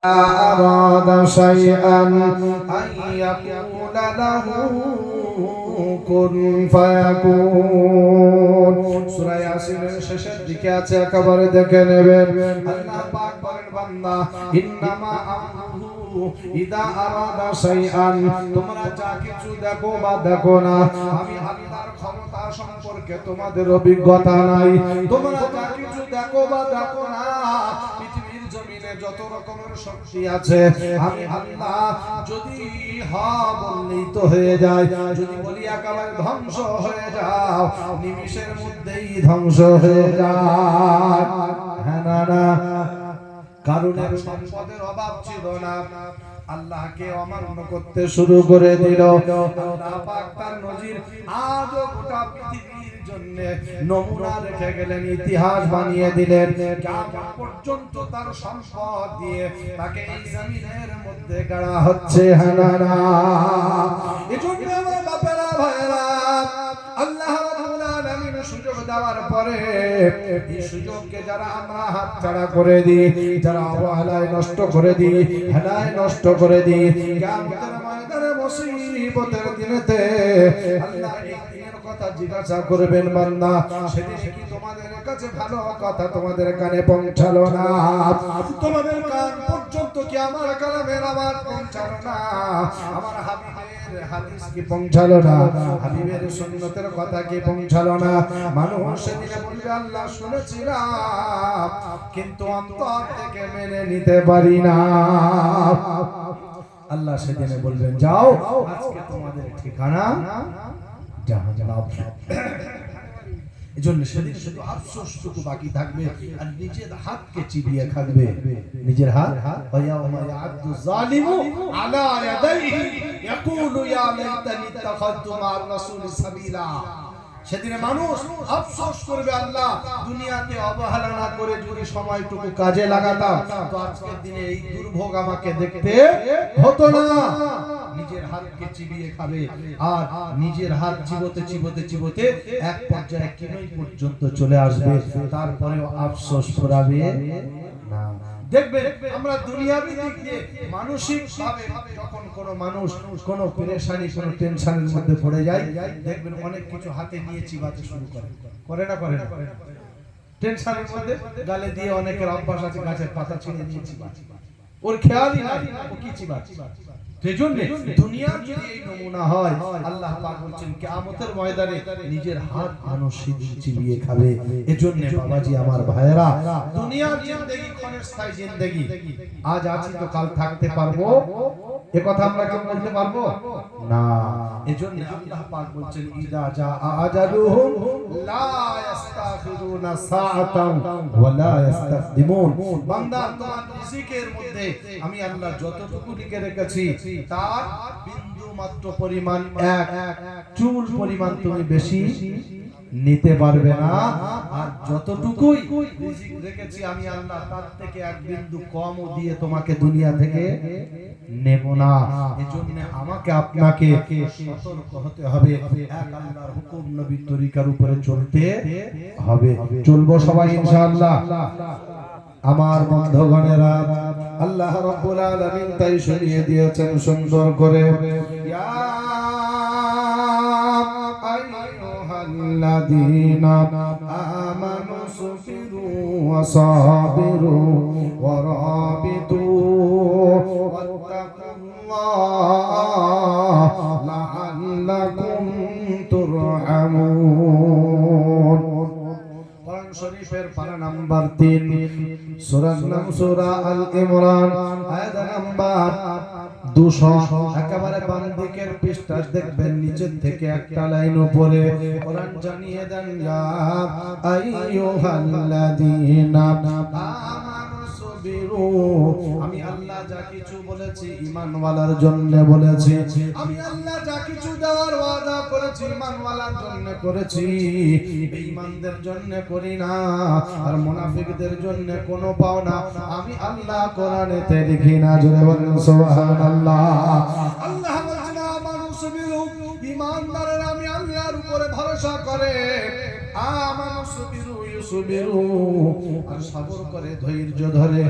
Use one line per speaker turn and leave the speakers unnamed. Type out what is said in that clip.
أراد شيئا أن يقول له كن فيكون সূরা ইয়াসিনের শেষের দিকে আছে, একেবারে দেখে নেবেন। আল্লাহ পাক বলেন, বান্দা ইন্নামা আমরুহু ইদা আরাদা শাইআন, তোমরা যা কিছু দেখো বা দেখো না, আমি আল্লাহর ক্ষমতা সম্পর্কে তোমাদের অভিজ্ঞতা নাই। তোমরা যা কিছু দেখো বা দেখো না, পৃথিবীর জমিনে যত রকমের শক্তি আছে, আমি আল্লাহ যদি বললেই তো হয়ে যায়, যদি বলি একেবারে ধ্বংস হয়ে যাও, নিমিষের মধ্যেই ধ্বংস হয়ে যায়। হ্যাঁ না না, কারণের সম্পদের অভাব ছিল না, আল্লাহকে অমান্য করতে শুরু করে দিল। আল্লাহ পাক তার নজির আজও গোটা পৃথিবীর জন্য নমুনা রেখে গেলেন, ইতিহাস বানিয়ে দিলেন। কিয়ামত পর্যন্ত তার সম্পদ দিয়ে তাকে এই জমিনের মধ্যে গাড়া হচ্ছে। হানানা এজন্য আমার বাপেরা ভাইরা, আল্লাহ রাব্বুল আলামিন সুযোগ দেওয়ার পরে এই সুযোগকে যারা আমরা হাতছাড়া করে দিই, যারা অবহেলায় নষ্ট করে দিই, হেলায় নষ্ট করে দিই, কিয়ামতের ময়দানে মুসিবতের দিনেতে আল্লাহ এই দিনের কথা জিজ্ঞাসা করবেন, বান্দা সেদিন কি তোমাদের কাছে ভালো কথা তোমাদের কানে পৌঁছালো না? তোমাদের কান পর্যন্ত কি আমার কালামের আওয়াজ পৌঁছালো না? আমার হাবিবের হাদিস কি পৌঁছালো না? হাবিবের সুন্নতের কথা কি পৌঁছালো না? মানুষ সেদিনে বলবে, আল্লাহ শুনেছিলাম কিন্তু অন্তর থেকে মেনে নিতে পারি না। আল্লাহ সেদিনে বলবেন, যাও আজকে তোমাদের ঠিকানা জাহান্নাম। এজন্য সেদিন শুধু আফসোসটুকু বাকি থাকবে, আর নিজের হাতকে চিবিয়ে খাবে। নিজের হাত, ওয়ায়াউমা ইয়া'আদু যালিমু আলা ইয়াদাইহি ইয়াকুলু ইয়া লাইতানি ইত্তাখাযতু মা'আর রাসূলি সাবিলা। সেদিনে মানুষ আফসোস করবে, আল্লাহ দুনিয়াতে অবহেলা না করে যদি সময়টুকু কাজে লাগাতাম, তো আজকের দিনে এই দুর্ভোগ আমাকে দেখতে হতো না। নিজের হাতকে চিবিয়ে খাবে, আর নিজের হাত চিবোতে চিবোতে চিবোতে এক পর্যায়ে কিনই পর্যন্ত চলে আসবে, তারপরেও আফসোস করাবে না। দেখবেন আমরা দুনিয়াবি দিক দিয়ে মানসিক ভাবে যখন কোন মানুষ কোন পেরেশানি, কোন টেনশনের মধ্যে পড়ে যায়, দেখবেন অনেক কিছু হাতে নিয়ে চিবাতে শুরু করে। করে না? করে না? টেনশনের মধ্যে গালে দিয়ে অনেকের অভ্যাস আছে গাছের পাতা ছিঁড়ে নিয়ে চিবায়, ওর খেয়ালই নাই ও কি চিবাচ্ছে। সেজন্য দুনিয়ার যদি এই নমুনা হয়, আল্লাহ পাক বলেন কিয়ামতের ময়দানে নিজের হাত মানুষ চিবিয়ে খাবে। এজন্য বাবাজি আমার ভাইয়েরা, দুনিয়ার জিন্দেগি ক্ষণস্থায়ী জিন্দেগি, আজ আছি তো কাল থাকতে পারবো, এ কথা আমরা কেউ বলতে পারবো না। এজন্য আল্লাহ পাক বলেন, ইদা জা আজালুহুম লা ইস্তাখিরুনা সাআতান ওয়া লা ইস্তাকদিমুন। বান্দা, তোমার রিজিকের মধ্যে আমি আল্লাহ যতটুকু লিখে রেখেছি তার বিন্দু মাত্র পরিমাণ, এক চুল পরিমাণ তুমি বেশি নিতে পারবে না, আর যতটুকুই রিজিক রেখেছি আমি আল্লাহ তার থেকে এক বিন্দু কমও দিয়ে তোমাকে দুনিয়া থেকে নেব না। এজন্য আমাকে আপনাকে সতর্ক হতে হবে, এক আল্লাহর হুকুম নবীর তরিকার উপরে চলতে হবে। চলবো সবাই ইনশাআল্লাহ। আমার বন্ধুগণেরা, আল্লাহ রাব্বুল আলামিন তাই শুনিয়ে দিয়েছেন সুন্দর করে, ইয়া আইয়ুহাল্লাযীনা আমানু সুবিরু ওয়া সাবিরু ওয়া রাবিতু ওয়াত্তাকুল্লাহ লাআল্লাকুম তুরহামুন। কোরআন শরীফের পারা নাম্বার 3, সূরার নাম সূরা আল ইমরান, আয়াত নাম্বার 200, একেবারে বাম দিকের পৃষ্ঠা দেখবেন, নিচের থেকে একটা লাইন উপরে কোরআন জানিয়ে দেন, ইয়া আইয়ুহাল্লাযীনা আমানু সুবিরু। আমি আল্লাহ যা কিছু বলেছি ঈমানওয়ালার জন্য বলেছি, আমি আল্লাহ যা কিছু দেওয়ার ওয়াদা করেছি ঈমানওয়ালার জন্য করেছি, বেঈমানদের জন্য করি না, আর মুনাফিকদের জন্য কোনো পাওনা আমি আল্লাহ কোরআনেতে লিখি না। জোরে বলেন সুবহানাল্লাহ। আল্লাহ বলেন, আমানু সুবিরু, ঈমানদাররা আমি আল্লাহর উপরে ভরসা করে, আমানু সুবিরু ইউসবিরু, আর সবর করে, ধৈর্য ধরে।